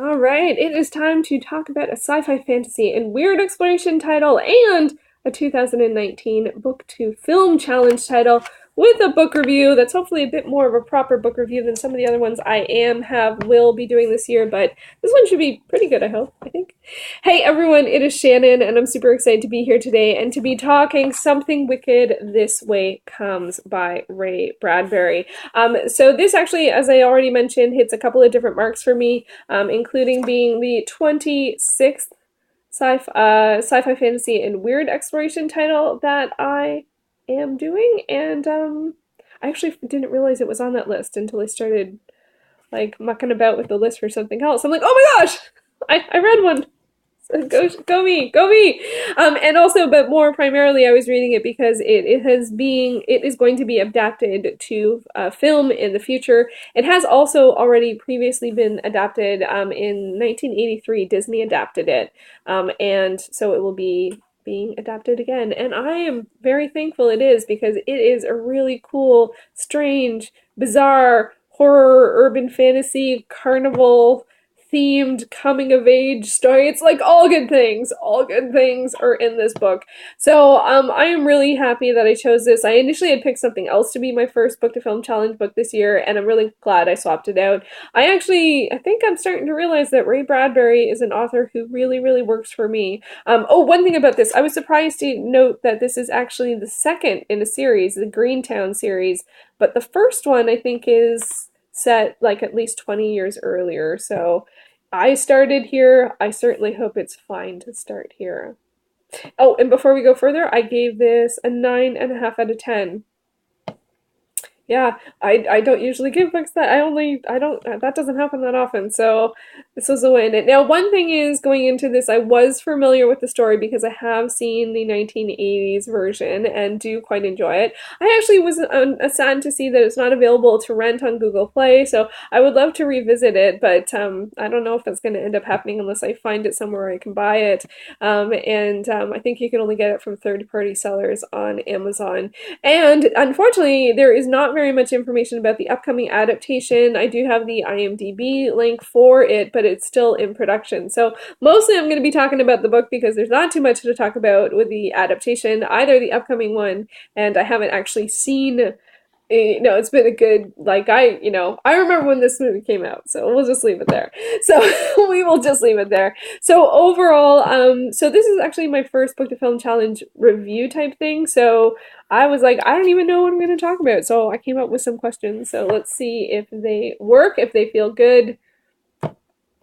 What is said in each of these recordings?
All right, it is time to talk about a sci-fi fantasy and weird exploration title and a 2019 book to film challenge title with a book review that's hopefully a bit more of a proper book review than some of the other ones will be doing this year, but this one should be pretty good, I think. Hey everyone, it is Shannon and I'm super excited to be here today and to be talking Something Wicked This Way Comes by Ray Bradbury. So this actually, as I already mentioned, hits a couple of different marks for me, including being the 26th sci-fi fantasy and weird exploration title that I am doing, and I actually didn't realize it was on that list until I started like mucking about with the list for something else. I'm like, oh my gosh, I read one. Go me, go me. And also, but more primarily, I was reading it because it is going to be adapted to film in the future. It has also already previously been adapted in 1983. Disney adapted it, and so it will be being adapted again. And I am very thankful it is because it is a really cool, strange, bizarre horror, urban fantasy, carnival themed coming of age story. It's like all good things. All good things are in this book. So I am really happy that I chose this. I initially had picked something else to be my first book to film challenge book this year, and I'm really glad I swapped it out. I think I'm starting to realize that Ray Bradbury is an author who really, really works for me. One thing about this, I was surprised to note that this is actually the second in a series, the Greentown series, but the first one I think is set like at least 20 years earlier. So I started here. I certainly hope it's fine to start here. Oh, and before we go further, I gave this a 9.5 out of 10. Yeah, I don't usually give books that I don't that doesn't happen that often, so this was a win. Now, one thing is going into this, I was familiar with the story because I have seen the 1980s version and do quite enjoy it. I actually was sad to see that it's not available to rent on Google Play, so I would love to revisit it, but I don't know if that's going to end up happening unless I find it somewhere where I can buy it. I think you can only get it from third-party sellers on Amazon. And unfortunately, there is not very much information about the upcoming adaptation. I do have the IMDb link for it, but it's still in production. So mostly I'm going to be talking about the book because there's not too much to talk about with the adaptation, either the upcoming one, and I haven't actually seen. No, it's been a good, I remember when this movie came out, so we'll just leave it there. So we will just leave it there. So overall, so this is actually my first book to film challenge review type thing. So I was like, I don't even know what I'm going to talk about. So I came up with some questions. So let's see if they work, if they feel good,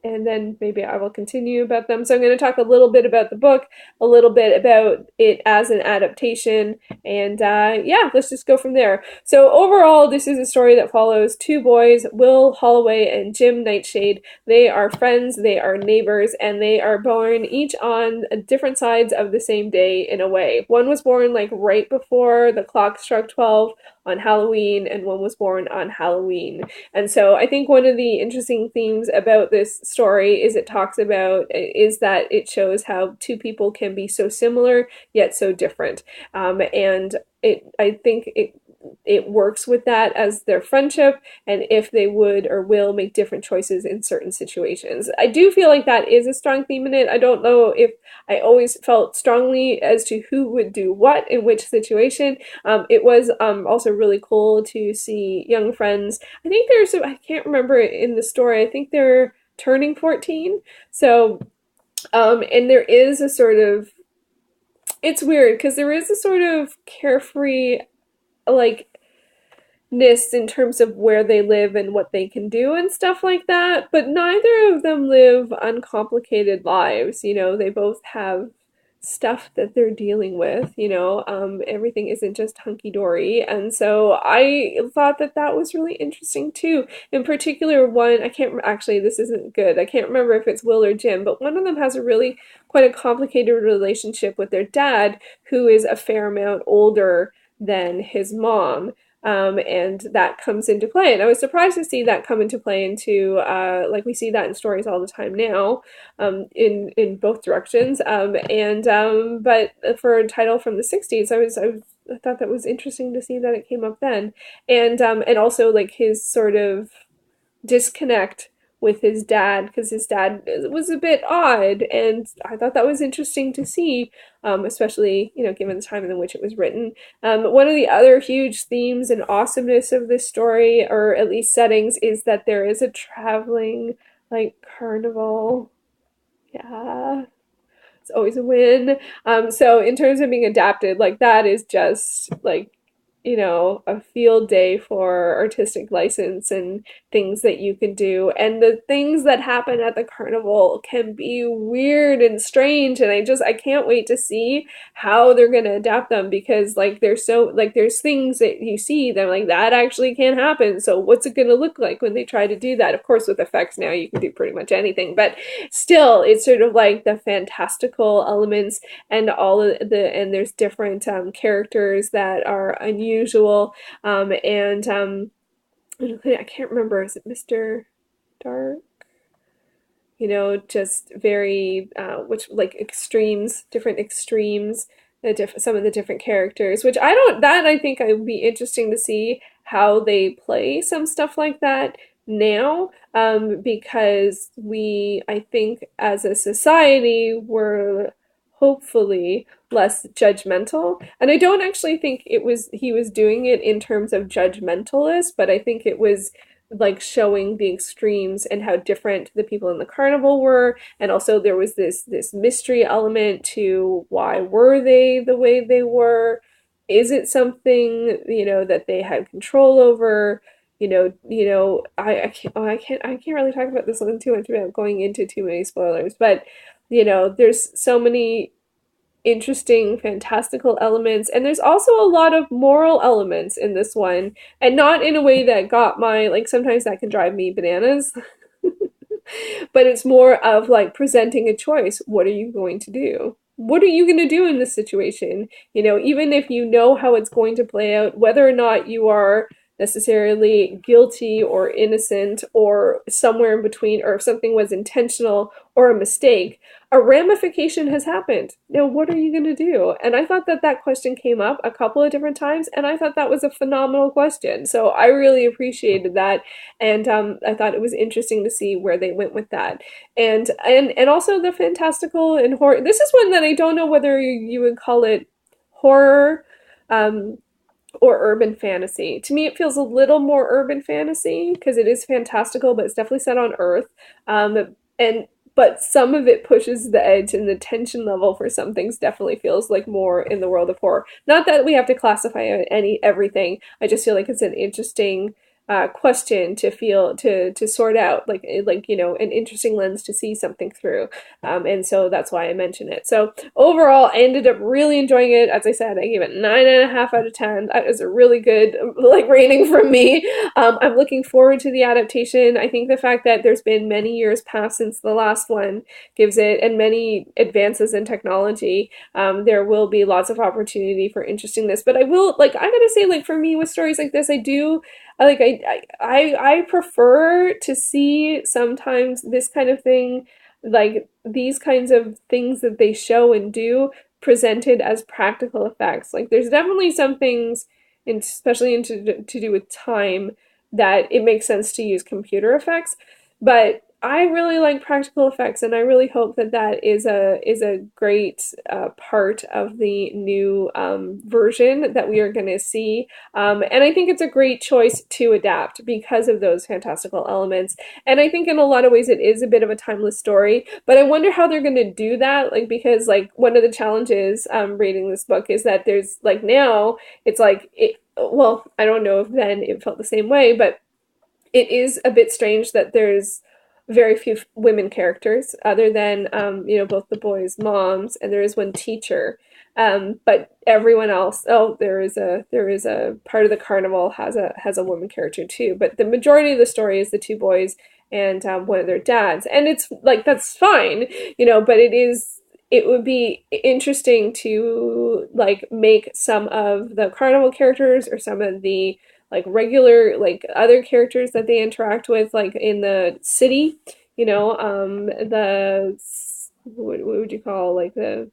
and then maybe I will continue about them. So I'm going to talk a little bit about the book, a little bit about it as an adaptation, and yeah, let's just go from there. So overall, this is a story that follows two boys, Will Holloway and Jim Nightshade. They are friends, they are neighbors, and they are born each on different sides of the same day in a way. One was born like right before the clock struck 12 on Halloween, and one was born on Halloween. And so I think one of the interesting themes about this story is that it shows how two people can be so similar yet so different. I think it works with that as their friendship, and if they would or will make different choices in certain situations. I do feel like that is a strong theme in it. I don't know if I always felt strongly as to who would do what in which situation. It was also really cool to see young friends. I can't remember in the story, I think they're turning 14. So, and there is a sort of, it's weird because there is a sort of carefree like ness in terms of where they live and what they can do and stuff like that, but neither of them live uncomplicated lives. They both have stuff that they're dealing with. Everything isn't just hunky-dory, and so I thought that that was really interesting too. In particular, one, I can't actually, this isn't good, I can't remember if it's Will or Jim, but one of them has a really quite a complicated relationship with their dad, who is a fair amount older than his mom. And that comes into play. And I was surprised to see that come into play like we see that in stories all the time now, in both directions. But for a title from the 60s, I thought that was interesting to see that it came up then. And also like his sort of disconnect with his dad, because his dad was a bit odd, and I thought that was interesting to see, especially, given the time in which it was written. One of the other huge themes and awesomeness of this story, or at least settings, is that there is a traveling, like, carnival. Yeah, it's always a win. So in terms of being adapted, like, that is just like, a field day for artistic license and things that you can do. And the things that happen at the carnival can be weird and strange. And I can't wait to see how they're going to adapt them, because like there's things that you see that like that actually can happen. So what's it going to look like when they try to do that? Of course, with effects now you can do pretty much anything, but still it's sort of like the fantastical elements and and there's different characters that are unusual, and I can't remember, is it Mr. Dark? Just very which like extremes, different extremes, some of the different characters, which I think I would be interesting to see how they play some stuff like that now, because I think as a society, we're hopefully less judgmental. And I don't actually think he was doing it in terms of judgmentalist, but I think it was like showing the extremes and how different the people in the carnival were. And also there was this mystery element to why were they the way they were? Is it something, that they had control over? I can't really talk about this one too much without going into too many spoilers, but there's so many interesting, fantastical elements, and there's also a lot of moral elements in this one, and not in a way that got my, like, sometimes that can drive me bananas. But it's more of like presenting a choice. What are you going to do? What are you going to do in this situation? Even if you know how it's going to play out, whether or not you are necessarily guilty or innocent or somewhere in between, or if something was intentional or a mistake, a ramification has happened. Now, what are you going to do? And I thought that that question came up a couple of different times, and I thought that was a phenomenal question. So I really appreciated that, and I thought it was interesting to see where they went with that, and also the fantastical and horror. This is one that I don't know whether you would call it horror, um, or urban fantasy. To me, it feels a little more urban fantasy because it is fantastical, but it's definitely set on Earth. And but some of it pushes the edge, and the tension level for some things definitely feels like more in the world of horror. Not that we have to classify everything. I just feel like it's an interesting question to sort out, like an interesting lens to see something through, and so that's why I mention it. So overall, I ended up really enjoying it. As I said, I gave it 9.5 out of 10. That is a really good like rating from me. I'm looking forward to the adaptation. I think the fact that there's been many years past since the last one gives it, and many advances in technology, there will be lots of opportunity for interestingness. But I gotta say, like, for me with stories like this, I prefer to see sometimes this kind of thing, like these kinds of things that they show and do, presented as practical effects. Like, there's definitely some things, especially to do with time, that it makes sense to use computer effects, but I really like practical effects, and I really hope that that is a great part of the new version that we are going to see. And I think it's a great choice to adapt because of those fantastical elements. And I think in a lot of ways it is a bit of a timeless story, but I wonder how they're going to do that. Like, because like one of the challenges reading this book is that there's like now it's like well, I don't know if then it felt the same way, but it is a bit strange that there's very few women characters other than both the boys' moms, and there is one teacher, but everyone else, there is a part of the carnival has a woman character too, but the majority of the story is the two boys and one of their dads, and it's like that's fine, but it would be interesting to like make some of the carnival characters or some of the like regular like other characters that they interact with like in the city, the what would you call like the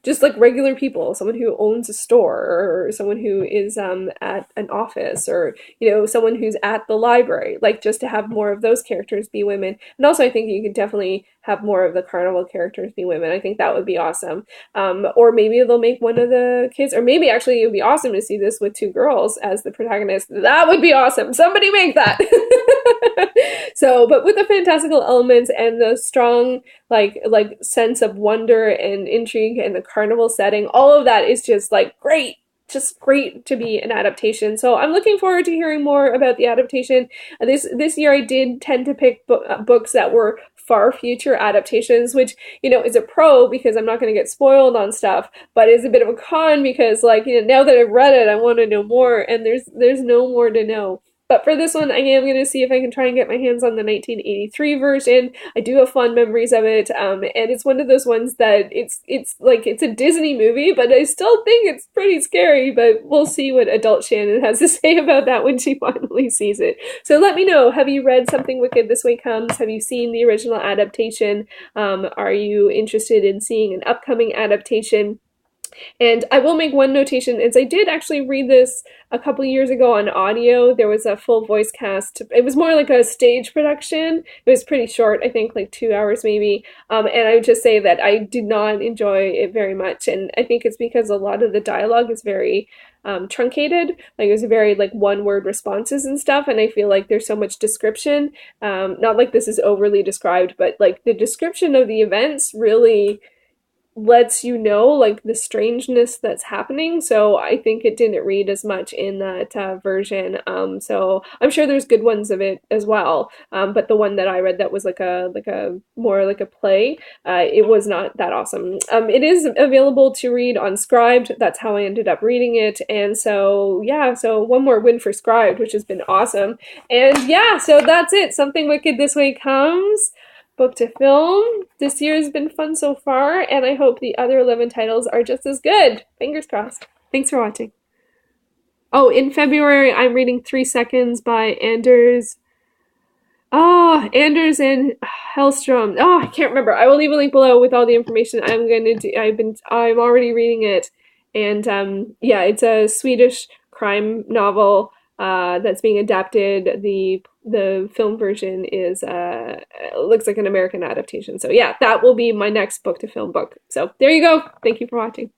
just like regular people, someone who owns a store, or someone who is at an office, or someone who's at the library, like just to have more of those characters be women. And also I think you could definitely have more of the carnival characters be women. I think that would be awesome. Or maybe they'll make one of the kids, or maybe actually it would be awesome to see this with two girls as the protagonists. That would be awesome. Somebody make that. So, but with the fantastical elements and the strong like sense of wonder and intrigue and the carnival setting, all of that is just like great. Just great to be an adaptation. So I'm looking forward to hearing more about the adaptation. This year I did tend to pick books that were far future adaptations, which is a pro because I'm not going to get spoiled on stuff, but is a bit of a con because now that I've read it, I want to know more, and there's no more to know. But for this one, I am going to see if I can try and get my hands on the 1983 version. I do have fond memories of it, and it's one of those ones that it's a Disney movie, but I still think it's pretty scary, but we'll see what adult Shannon has to say about that when she finally sees it. So let me know, have you read Something Wicked This Way Comes? Have you seen the original adaptation? Are you interested in seeing an upcoming adaptation? And I will make one notation, as I did actually read this a couple years ago on audio. There was a full voice cast. It was more like a stage production. It was pretty short, I think like 2 hours maybe. And I would just say that I did not enjoy it very much. And I think it's because a lot of the dialogue is very truncated. Like it was very like one-word responses and stuff. And I feel like there's so much description. Not like this is overly described, but like the description of the events really lets you know like the strangeness that's happening. So I think it didn't read as much in that version. So I'm sure there's good ones of it as well. But the one that I read that was like a more like a play, it was not that awesome. It is available to read on Scribd. That's how I ended up reading it. And so yeah, so one more win for Scribd, which has been awesome. And yeah, so that's it. Something Wicked This Way Comes. Book to film. This year has been fun so far, and I hope the other 11 titles are just as good. Fingers crossed. Thanks for watching. Oh, in February, I'm reading 3 Seconds by Anders. Oh, Anders and Hellstrom. Oh, I can't remember. I will leave a link below with all the information I'm going to do. I'm already reading it. And yeah, it's a Swedish crime novel that's being adapted. The film version is looks like an American adaptation. So yeah, that will be my next book to film book. So there you go. Thank you for watching.